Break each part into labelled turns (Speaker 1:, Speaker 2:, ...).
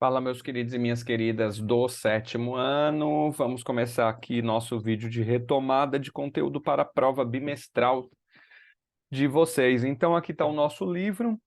Speaker 1: Fala, meus queridos e minhas queridas do sétimo ano. Vamos começar aqui nosso vídeo de retomada de conteúdo para a prova bimestral de vocês. Então, aqui está o nosso livro,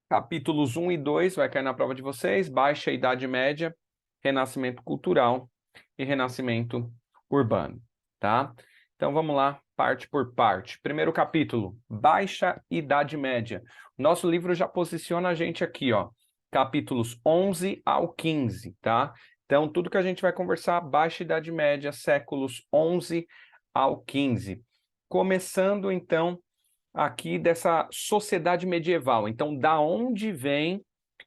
Speaker 1: capítulos 1 e 2, vai cair na prova de vocês: Baixa Idade Média, Renascimento Cultural e Renascimento Urbano, tá? Então, vamos lá, parte por parte. Primeiro capítulo, Baixa Idade Média. Nosso livro já posiciona a gente aqui, ó. Capítulos 11 ao 15, tá? Então, tudo que a gente vai conversar, Baixa Idade Média, séculos 11 ao 15. Começando, então, aqui dessa sociedade medieval. Então, da onde vem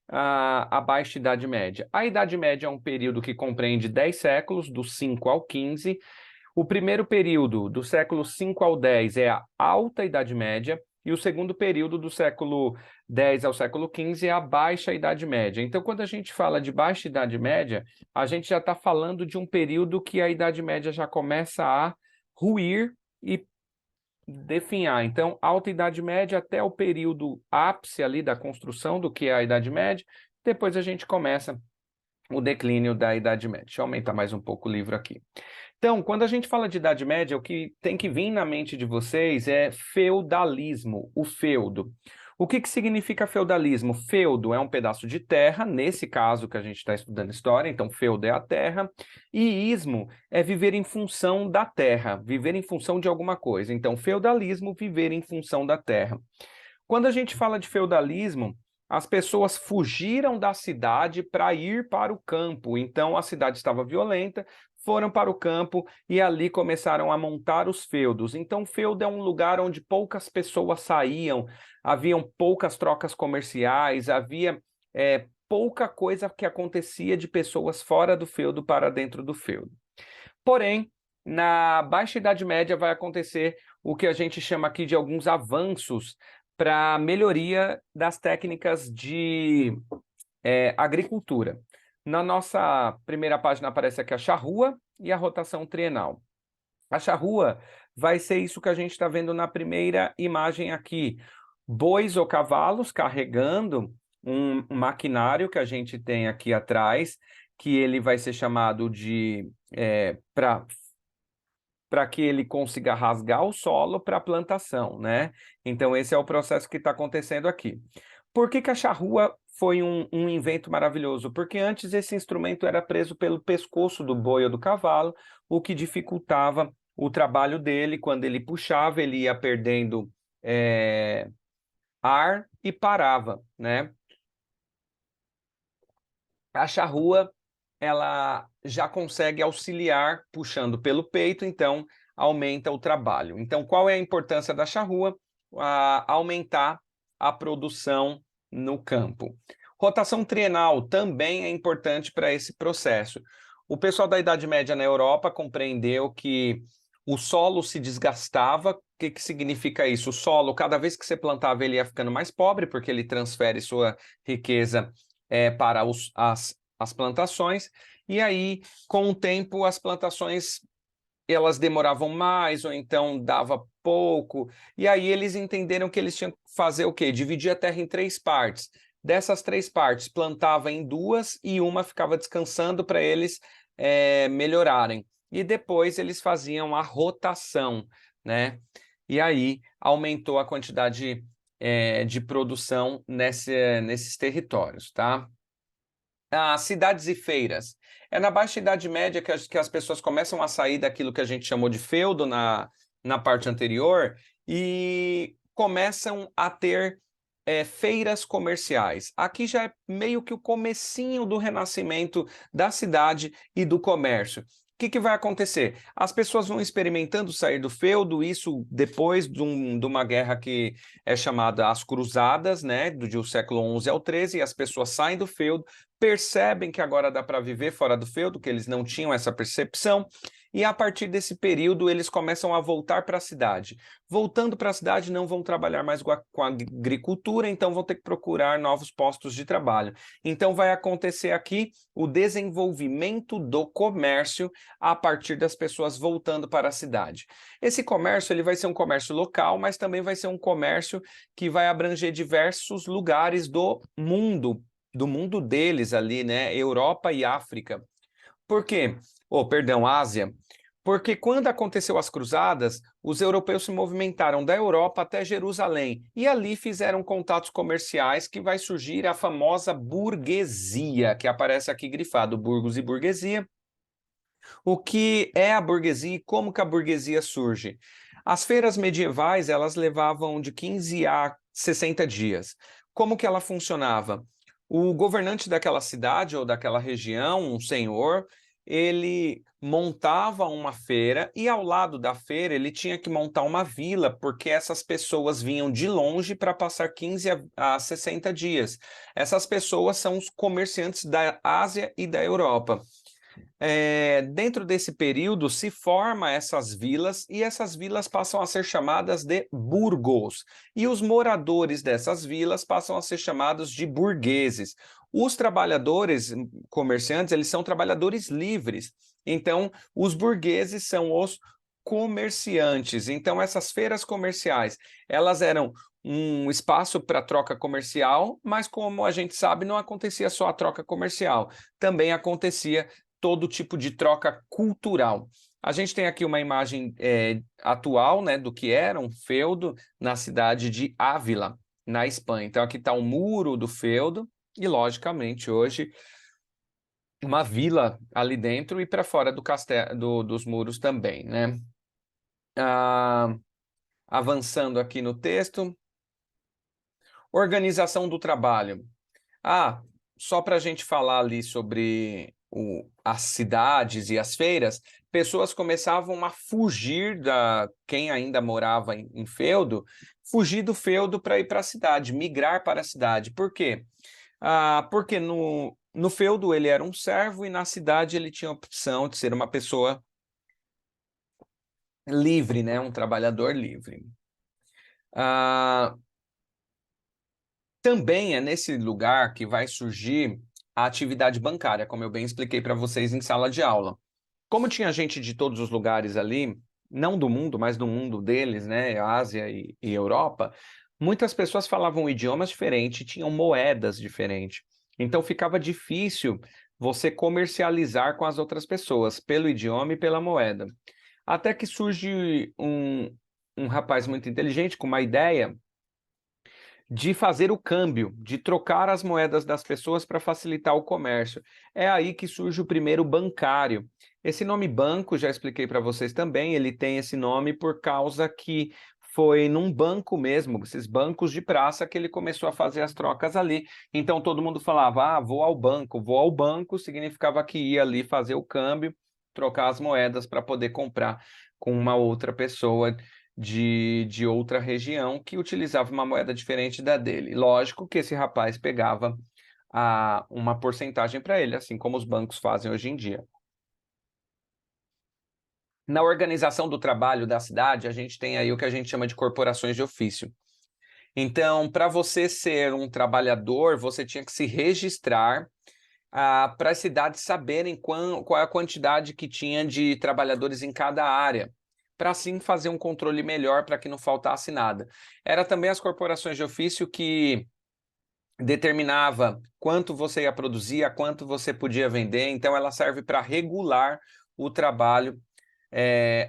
Speaker 1: a Baixa Idade Média? A Idade Média é um período que compreende 10 séculos, do 5 ao 15. O primeiro período, do século 5 ao 10, é a Alta Idade Média, e o segundo período, do século 10 ao século 15, é a Baixa Idade Média. Então, quando a gente fala de Baixa Idade Média, a gente já está falando de um período que a Idade Média já começa a ruir e definhar. Então, Alta Idade Média até o período ápice ali da construção do que é a Idade Média, depois a gente começa o declínio da Idade Média. Deixa eu aumentar mais um pouco o livro aqui. Então, quando a gente fala de Idade Média, o que tem que vir na mente de vocês é feudalismo, o feudo. O que significa feudalismo? Feudo é um pedaço de terra, nesse caso que a gente está estudando história, então feudo é a terra, e ismo é viver em função da terra, viver em função de alguma coisa. Então, feudalismo, viver em função da terra. Quando a gente fala de feudalismo, as pessoas fugiram da cidade para ir para o campo. Então, a cidade estava violenta, foram para o campo e ali começaram a montar os feudos. Então, feudo é um lugar onde poucas pessoas saíam, haviam poucas trocas comerciais, havia pouca coisa que acontecia de pessoas fora do feudo para dentro do feudo. Porém, na Baixa Idade Média vai acontecer o que a gente chama aqui de alguns avanços para melhoria das técnicas de agricultura. Na nossa primeira página aparece aqui a charrua e a rotação trienal. A charrua vai ser isso que a gente está vendo na primeira imagem aqui. Bois ou cavalos carregando um maquinário que a gente tem aqui atrás, que ele vai ser chamado de para que ele consiga rasgar o solo para a plantação, né? Então, esse é o processo que está acontecendo aqui. Por que a charrua foi um invento maravilhoso? Porque antes esse instrumento era preso pelo pescoço do boi ou do cavalo, o que dificultava o trabalho dele. Quando ele puxava, ele ia perdendo ar e parava, né? A charrua, ela já consegue auxiliar puxando pelo peito, então aumenta o trabalho. Então, qual é a importância da charrua? Aumentar a produção no campo. Rotação trienal também é importante para esse processo. O pessoal da Idade Média na Europa compreendeu que o solo se desgastava. O que significa isso? O solo, cada vez que você plantava, ele ia ficando mais pobre, porque ele transfere sua riqueza para as plantações, e aí, com o tempo, as plantações elas demoravam mais, ou então dava pouco, e aí eles entenderam que eles tinham que fazer o quê? Dividir a terra em 3 partes. Dessas 3 partes, plantava em 2 e uma ficava descansando para eles melhorarem. E depois eles faziam a rotação, né? E aí aumentou a quantidade de produção nesses territórios, tá? As cidades e feiras. É na Baixa Idade Média que as pessoas começam a sair daquilo que a gente chamou de feudo na parte anterior e começam a ter feiras comerciais. Aqui já é meio que o comecinho do renascimento da cidade e do comércio. O que vai acontecer? As pessoas vão experimentando sair do feudo, isso depois de uma guerra que é chamada As Cruzadas, né, do século 11 ao 13, e as pessoas saem do feudo, percebem que agora dá para viver fora do feudo, que eles não tinham essa percepção, e a partir desse período eles começam a voltar para a cidade. Voltando para a cidade, não vão trabalhar mais com a agricultura, então vão ter que procurar novos postos de trabalho. Então vai acontecer aqui o desenvolvimento do comércio a partir das pessoas voltando para a cidade. Esse comércio ele vai ser um comércio local, mas também vai ser um comércio que vai abranger diversos lugares do mundo do mundo deles ali, né? Europa e África. Por quê? Perdão, Ásia. Porque quando aconteceu as cruzadas, os europeus se movimentaram da Europa até Jerusalém e ali fizeram contatos comerciais que vai surgir a famosa burguesia, que aparece aqui grifado, burgos e burguesia. O que é a burguesia e como que a burguesia surge? As feiras medievais, elas levavam de 15 a 60 dias. Como que ela funcionava? O governante daquela cidade ou daquela região, um senhor, ele montava uma feira e ao lado da feira ele tinha que montar uma vila, porque essas pessoas vinham de longe para passar 15 a 60 dias. Essas pessoas são os comerciantes da Ásia e da Europa. Dentro desse período se forma essas vilas e essas vilas passam a ser chamadas de burgos e os moradores dessas vilas passam a ser chamados de burgueses. Os trabalhadores comerciantes, eles são trabalhadores livres, então os burgueses são os comerciantes. Então essas feiras comerciais, elas eram um espaço para troca comercial, mas como a gente sabe, não acontecia só a troca comercial, também acontecia todo tipo de troca cultural. A gente tem aqui uma imagem atual, né, do que era um feudo na cidade de Ávila, na Espanha. Então aqui está o muro do feudo e, logicamente, hoje uma vila ali dentro e para fora do castelo, dos muros também, né? Avançando aqui no texto. Organização do trabalho. Só para a gente falar ali sobre as cidades e as feiras, pessoas começavam a fugir quem ainda morava em feudo, fugir do feudo para ir para a cidade, migrar para a cidade. Por quê? Porque no feudo ele era um servo e na cidade ele tinha a opção de ser uma pessoa livre, né? Um trabalhador livre. Também é nesse lugar que vai surgir a atividade bancária, como eu bem expliquei para vocês em sala de aula. Como tinha gente de todos os lugares ali, não do mundo, mas do mundo deles, né, Ásia e Europa, muitas pessoas falavam idiomas diferentes, tinham moedas diferentes. Então ficava difícil você comercializar com as outras pessoas, pelo idioma e pela moeda. Até que surge um rapaz muito inteligente com uma ideia de fazer o câmbio, de trocar as moedas das pessoas para facilitar o comércio. É aí que surge o primeiro bancário. Esse nome banco, já expliquei para vocês também, ele tem esse nome por causa que foi num banco mesmo, esses bancos de praça, que ele começou a fazer as trocas ali. Então todo mundo falava, vou ao banco. Vou ao banco significava que ia ali fazer o câmbio, trocar as moedas para poder comprar com uma outra pessoa de outra região que utilizava uma moeda diferente da dele. Lógico que esse rapaz pegava uma porcentagem para ele, assim como os bancos fazem hoje em dia. Na organização do trabalho da cidade, a gente tem aí o que a gente chama de corporações de ofício. Então, para você ser um trabalhador, você tinha que se registrar para as cidades saberem qual é a quantidade que tinha de trabalhadores em cada área, para assim fazer um controle melhor para que não faltasse nada. Era também as corporações de ofício que determinava quanto você ia produzir, a quanto você podia vender, então ela serve para regular o trabalho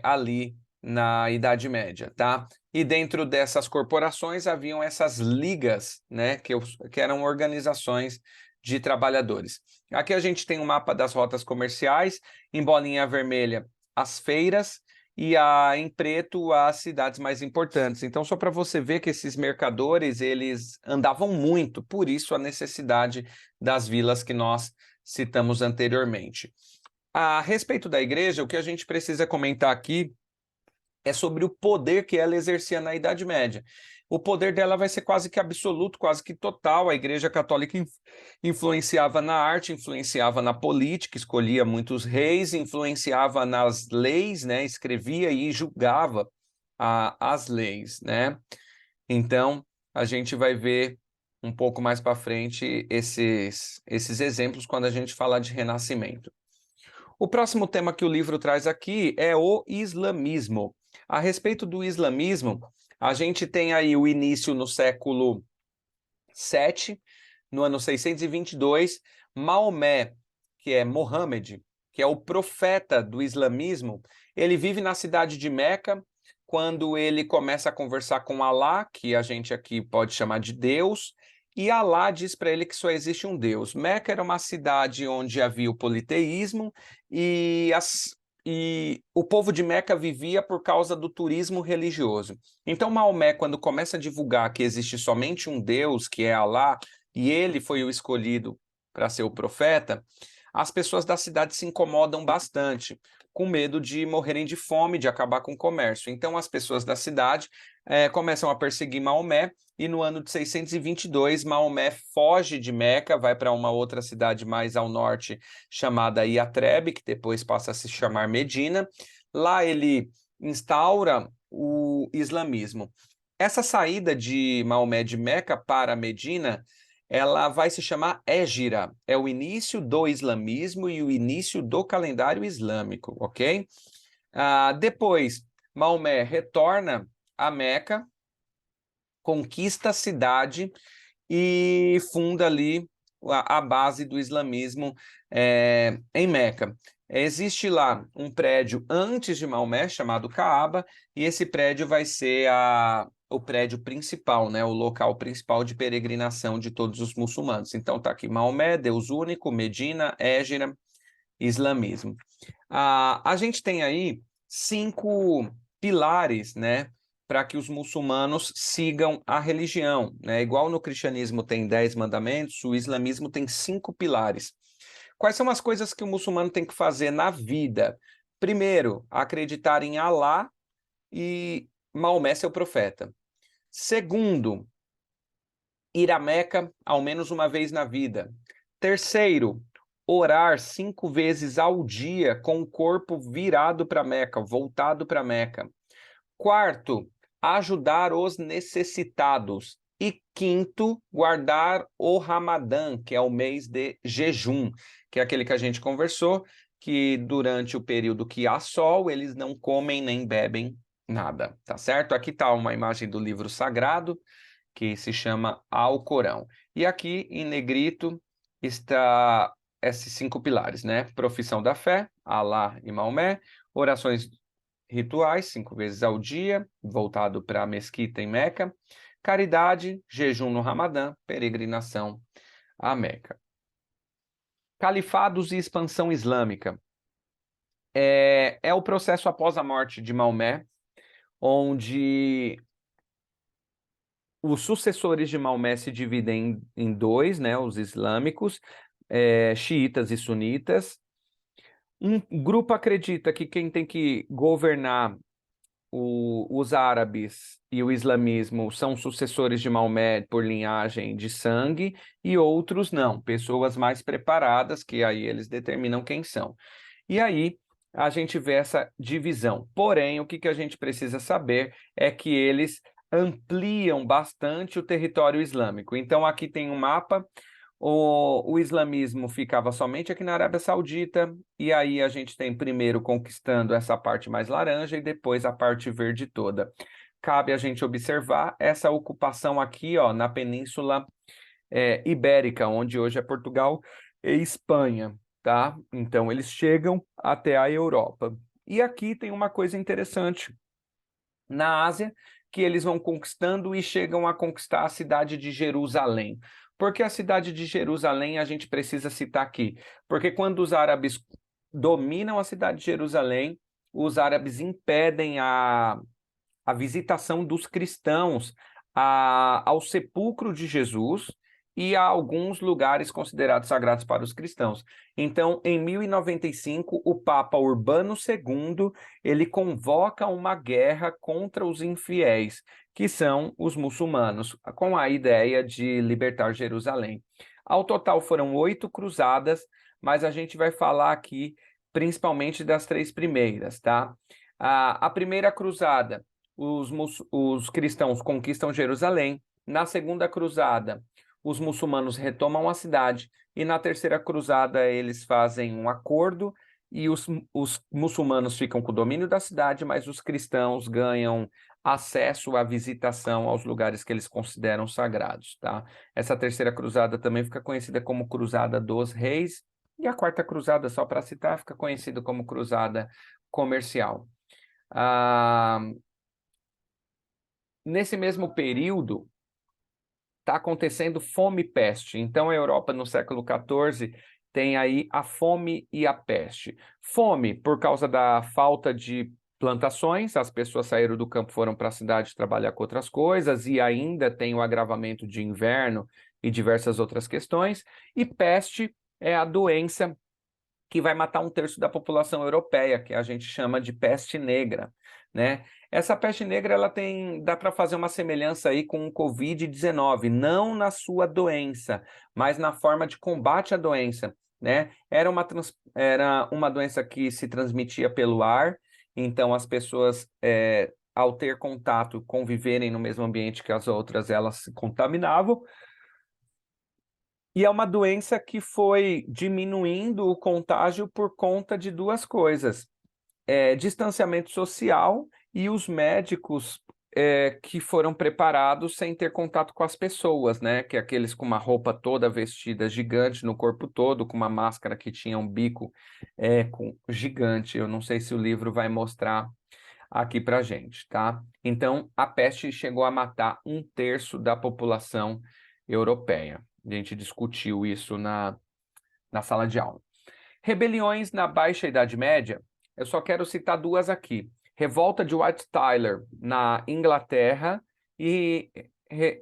Speaker 1: ali na Idade Média, tá? E dentro dessas corporações haviam essas ligas, né, que eram organizações de trabalhadores. Aqui a gente tem um mapa das rotas comerciais, em bolinha vermelha as feiras e em preto as cidades mais importantes. Então, só para você ver que esses mercadores, eles andavam muito, por isso a necessidade das vilas que nós citamos anteriormente. A respeito da igreja, o que a gente precisa comentar aqui é sobre o poder que ela exercia na Idade Média. O poder dela vai ser quase que absoluto, quase que total. A Igreja Católica influenciava na arte, influenciava na política, escolhia muitos reis, influenciava nas leis, né? Escrevia e julgava as leis, né? Então, a gente vai ver um pouco mais para frente esses exemplos quando a gente falar de renascimento. O próximo tema que o livro traz aqui é o islamismo. A respeito do islamismo, a gente tem aí o início no século VII, no ano 622, Maomé, que é Mohammed, que é o profeta do islamismo, ele vive na cidade de Meca, quando ele começa a conversar com Alá, que a gente aqui pode chamar de Deus, e Alá diz para ele que só existe um Deus. Meca era uma cidade onde havia o politeísmo e o povo de Meca vivia por causa do turismo religioso. Então Maomé, quando começa a divulgar que existe somente um Deus, que é Alá, e ele foi o escolhido para ser o profeta, as pessoas da cidade se incomodam bastante, com medo de morrerem de fome, de acabar com o comércio. Então as pessoas da cidade começam a perseguir Maomé, e no ano de 622, Maomé foge de Meca, vai para uma outra cidade mais ao norte, chamada Iatrebe, que depois passa a se chamar Medina. Lá ele instaura o islamismo. Essa saída de Maomé de Meca para Medina, ela vai se chamar Hégira, é o início do islamismo e o início do calendário islâmico, ok? Depois, Maomé retorna a Meca, conquista a cidade e funda ali a base do islamismo em Meca. Existe lá um prédio antes de Maomé, chamado Kaaba, e esse prédio vai ser o prédio principal, né, o local principal de peregrinação de todos os muçulmanos. Então está aqui Maomé, Deus único, Medina, Hégira, islamismo. A gente tem aí 5 pilares, né, para que os muçulmanos sigam a religião, né? Igual no cristianismo tem 10 mandamentos, o islamismo tem 5 pilares. Quais são as coisas que o muçulmano tem que fazer na vida? Primeiro, acreditar em Alá e Maomé, seu profeta. Segundo, ir a Meca ao menos uma vez na vida. Terceiro, orar 5 vezes ao dia com o corpo virado para Meca, voltado para Meca. Quarto, ajudar os necessitados. E quinto, guardar o Ramadã, que é o mês de jejum, que é aquele que a gente conversou, que durante o período que há sol, eles não comem nem bebem nada, tá certo? Aqui está uma imagem do livro sagrado, que se chama Alcorão. E aqui, em negrito, está esses 5 pilares, né? Profissão da fé, Alá e Maomé, orações rituais, 5 vezes ao dia, voltado para a mesquita em Meca, caridade, jejum no Ramadã, peregrinação a Meca. Califados e expansão islâmica. É o processo após a morte de Maomé, onde os sucessores de Maomé se dividem em 2, né, os islâmicos, xiitas e sunitas. Um grupo acredita que quem tem que governar os árabes e o islamismo são sucessores de Maomé por linhagem de sangue, e outros não, pessoas mais preparadas, que aí eles determinam quem são. E aí a gente vê essa divisão. Porém, o que a gente precisa saber é que eles ampliam bastante o território islâmico. Então aqui tem um mapa. O islamismo ficava somente aqui na Arábia Saudita, e aí a gente tem primeiro conquistando essa parte mais laranja e depois a parte verde toda. Cabe a gente observar essa ocupação aqui, ó, na Península Ibérica, onde hoje é Portugal e Espanha, tá? Então eles chegam até a Europa. E aqui tem uma coisa interessante. Na Ásia, que eles vão conquistando e chegam a conquistar a cidade de Jerusalém. Por que a cidade de Jerusalém a gente precisa citar aqui? Porque quando os árabes dominam a cidade de Jerusalém, os árabes impedem a visitação dos cristãos ao sepulcro de Jesus e a alguns lugares considerados sagrados para os cristãos. Então, em 1095, o Papa Urbano II, ele convoca uma guerra contra os infiéis, que são os muçulmanos, com a ideia de libertar Jerusalém. Ao total foram 8 cruzadas, mas a gente vai falar aqui principalmente das 3 primeiras, tá? A primeira cruzada, os cristãos conquistam Jerusalém. Na segunda cruzada, os muçulmanos retomam a cidade. E na terceira cruzada, eles fazem um acordo e os muçulmanos ficam com o domínio da cidade, mas os cristãos ganham acesso à visitação aos lugares que eles consideram sagrados, tá? Essa terceira cruzada também fica conhecida como Cruzada dos Reis, e a quarta cruzada, só para citar, fica conhecida como Cruzada Comercial. Nesse mesmo período, está acontecendo fome e peste. Então, a Europa, no século XIV, tem aí a fome e a peste. Fome, por causa da falta de plantações, as pessoas saíram do campo, foram para a cidade trabalhar com outras coisas, e ainda tem o agravamento de inverno e diversas outras questões. E peste é a doença que vai matar 1/3 da população europeia, que a gente chama de peste negra, né? Essa peste negra, dá para fazer uma semelhança aí com o Covid-19, não na sua doença, mas na forma de combate à doença, né? Era uma doença que se transmitia pelo ar, então as pessoas, ao ter contato, conviverem no mesmo ambiente que as outras, elas se contaminavam. E é uma doença que foi diminuindo o contágio por conta de duas coisas: distanciamento social e os médicos que foram preparados sem ter contato com as pessoas, né? Que é aqueles com uma roupa toda vestida gigante no corpo todo, com uma máscara que tinha um bico gigante. Eu não sei se o livro vai mostrar aqui pra gente, tá? Então, a peste chegou a matar 1/3 da população europeia. A gente discutiu isso na sala de aula. Rebeliões na Baixa Idade Média, eu só quero citar duas aqui. Revolta de Wat Tyler, na Inglaterra, e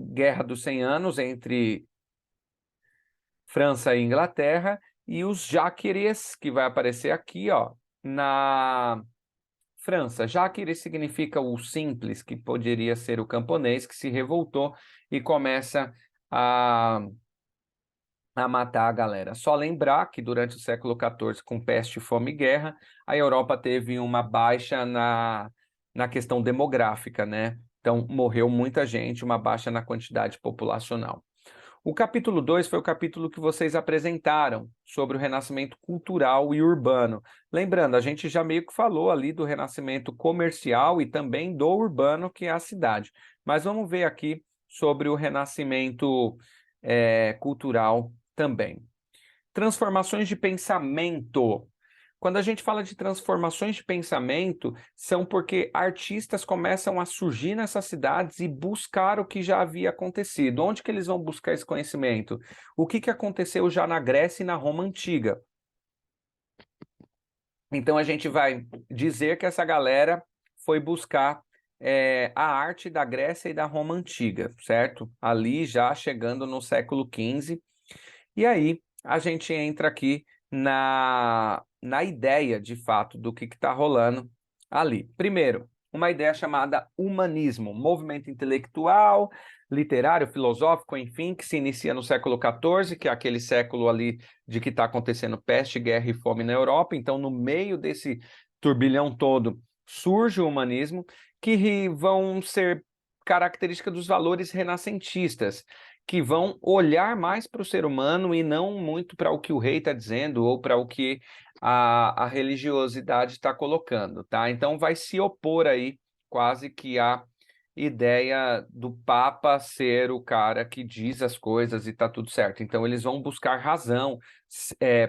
Speaker 1: Guerra dos 100 Anos entre França e Inglaterra, e os Jáqueres, que vai aparecer aqui, ó, na França. Jáqueres significa o simples, que poderia ser o camponês, que se revoltou e começa a matar a galera. Só lembrar que durante o século XIV, com peste, fome e guerra, a Europa teve uma baixa na questão demográfica, né? Então, morreu muita gente, uma baixa na quantidade populacional. O capítulo 2 foi o capítulo que vocês apresentaram sobre o renascimento cultural e urbano. Lembrando, a gente já meio que falou ali do renascimento comercial e também do urbano, que é a cidade. Mas vamos ver aqui sobre o renascimento cultural também. Transformações de pensamento. Quando a gente fala de transformações de pensamento, são porque artistas começam a surgir nessas cidades e buscar o que já havia acontecido. Onde que eles vão buscar esse conhecimento? O que aconteceu já na Grécia e na Roma Antiga? Então a gente vai dizer que essa galera foi buscar a arte da Grécia e da Roma Antiga, certo? Ali já chegando no século XV. E aí a gente entra aqui na ideia, de fato, do que está rolando ali. Primeiro, uma ideia chamada humanismo, movimento intelectual, literário, filosófico, enfim, que se inicia no século XIV, que é aquele século ali de que está acontecendo peste, guerra e fome na Europa. Então, no meio desse turbilhão todo, surge o humanismo, que vão ser característica dos valores renascentistas, que vão olhar mais para o ser humano e não muito para o que o rei está dizendo ou para o que a religiosidade está colocando, tá? Então vai se opor aí quase que à ideia do Papa ser o cara que diz as coisas e está tudo certo. Então eles vão buscar razão,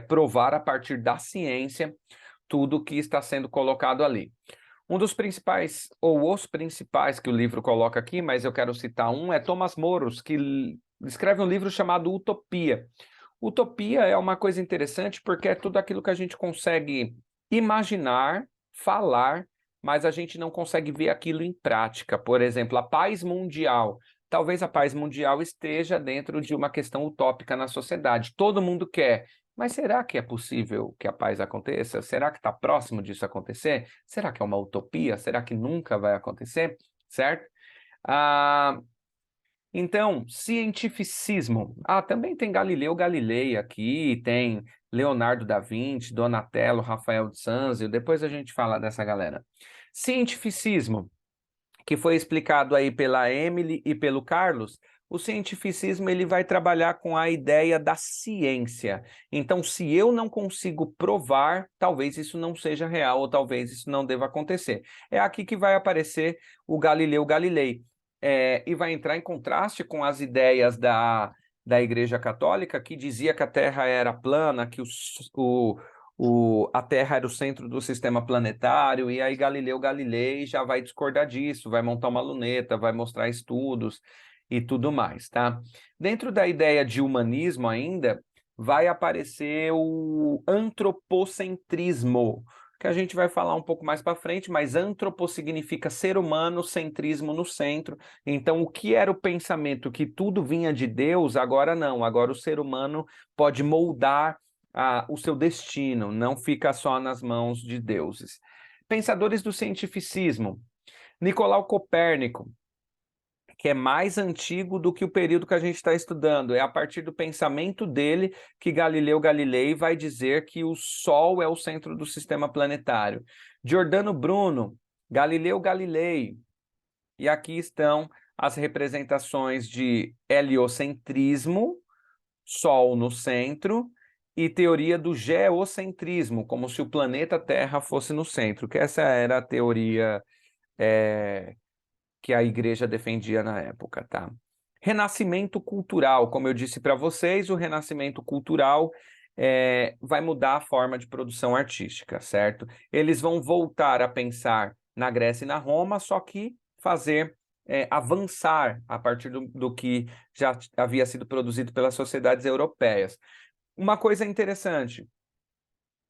Speaker 1: provar a partir da ciência tudo o que está sendo colocado ali. Um dos principais, ou os principais que o livro coloca aqui, mas eu quero citar um, é Thomas Moros, que escreve um livro chamado Utopia. Utopia é uma coisa interessante porque é tudo aquilo que a gente consegue imaginar, falar, mas a gente não consegue ver aquilo em prática. Por exemplo, a paz mundial. Talvez a paz mundial esteja dentro de uma questão utópica na sociedade. Todo mundo quer. Mas será que é possível que a paz aconteça? Será que está próximo disso acontecer? Será que é uma utopia? Será que nunca vai acontecer? Certo? Então, cientificismo. Também tem Galileu Galilei aqui, tem Leonardo da Vinci, Donatello, Rafael de Sanzio, depois a gente fala dessa galera. Cientificismo, que foi explicado aí pela Emily e pelo Carlos, O cientificismo ele vai trabalhar com a ideia da ciência. Então, se eu não consigo provar, talvez isso não seja real, ou talvez isso não deva acontecer. É aqui que vai aparecer o Galileu Galilei. E vai entrar em contraste com as ideias da Igreja Católica, que dizia que a Terra era plana, que a Terra era o centro do sistema planetário, e aí Galileu Galilei já vai discordar disso, vai montar uma luneta, vai mostrar estudos e tudo mais, tá? Dentro da ideia de humanismo ainda, vai aparecer o antropocentrismo, que a gente vai falar um pouco mais para frente, mas antropo significa ser humano, centrismo no centro. Então, o que era o pensamento que tudo vinha de Deus, agora não. Agora o ser humano pode moldar o seu destino, não fica só nas mãos de deuses. Pensadores do cientificismo. Nicolau Copérnico, que é mais antigo do que o período que a gente está estudando. É a partir do pensamento dele que Galileu Galilei vai dizer que o Sol é o centro do sistema planetário. Giordano Bruno, Galileu Galilei. E aqui estão as representações de heliocentrismo, Sol no centro, e teoria do geocentrismo, como se o planeta Terra fosse no centro, que essa era a teoria que a igreja defendia na época, tá? Renascimento cultural, como eu disse para vocês, o renascimento cultural vai mudar a forma de produção artística, certo? Eles vão voltar a pensar na Grécia e na Roma, só que fazer avançar a partir do que já havia sido produzido pelas sociedades europeias. Uma coisa interessante,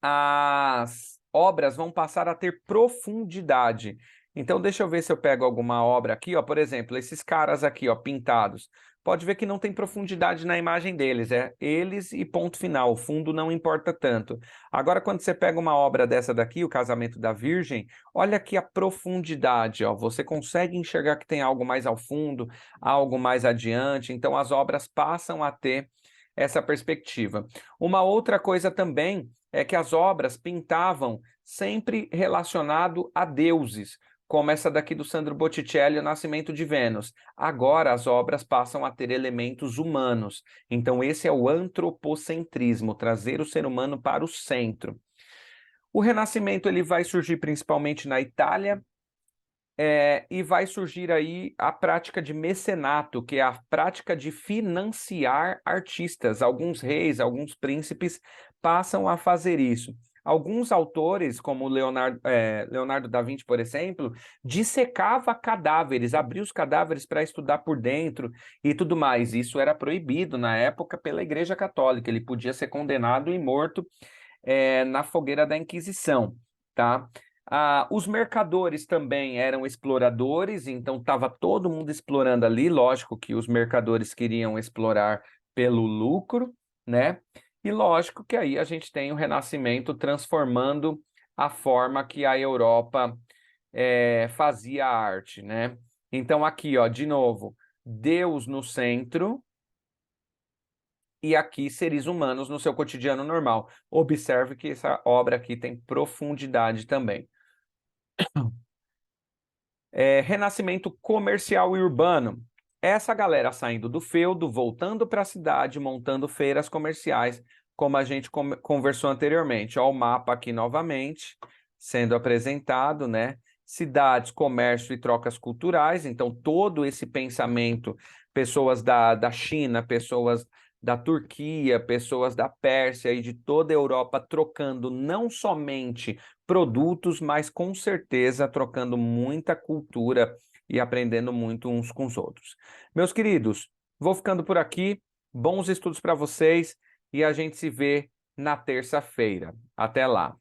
Speaker 1: as obras vão passar a ter profundidade. Então, deixa eu ver se eu pego alguma obra aqui, ó, por exemplo, esses caras aqui, ó, pintados. Pode ver que não tem profundidade na imagem deles, é eles e ponto final, o fundo não importa tanto. Agora, quando você pega uma obra dessa daqui, o Casamento da Virgem, olha aqui a profundidade, ó, você consegue enxergar que tem algo mais ao fundo, algo mais adiante, então as obras passam a ter essa perspectiva. Uma outra coisa também é que as obras pintavam sempre relacionado a deuses, como essa daqui do Sandro Botticelli, O Nascimento de Vênus. Agora as obras passam a ter elementos humanos. Então esse é o antropocentrismo, trazer o ser humano para o centro. O Renascimento ele vai surgir principalmente na Itália, e vai surgir aí a prática de mecenato, que é a prática de financiar artistas. Alguns reis, alguns príncipes passam a fazer isso. Alguns autores, como Leonardo da Vinci, por exemplo, dissecava cadáveres, abria os cadáveres para estudar por dentro e tudo mais. Isso era proibido na época pela Igreja Católica. Ele podia ser condenado e morto na fogueira da Inquisição, tá? Os mercadores também eram exploradores, então estava todo mundo explorando ali. Lógico que os mercadores queriam explorar pelo lucro, né? E lógico que aí a gente tem o Renascimento transformando a forma que a Europa fazia a arte, né? Então aqui, ó, de novo, Deus no centro, e aqui seres humanos no seu cotidiano normal. Observe que essa obra aqui tem profundidade também. Renascimento comercial e urbano. Essa galera saindo do feudo, voltando para a cidade, montando feiras comerciais, como a gente conversou anteriormente. Ó, o mapa aqui novamente sendo apresentado, né? Cidades, comércio e trocas culturais. Então, todo esse pensamento, pessoas da China, pessoas da Turquia, pessoas da Pérsia e de toda a Europa trocando não somente produtos, mas com certeza trocando muita cultura e aprendendo muito uns com os outros. Meus queridos, vou ficando por aqui. Bons estudos para vocês e a gente se vê na terça-feira. Até lá.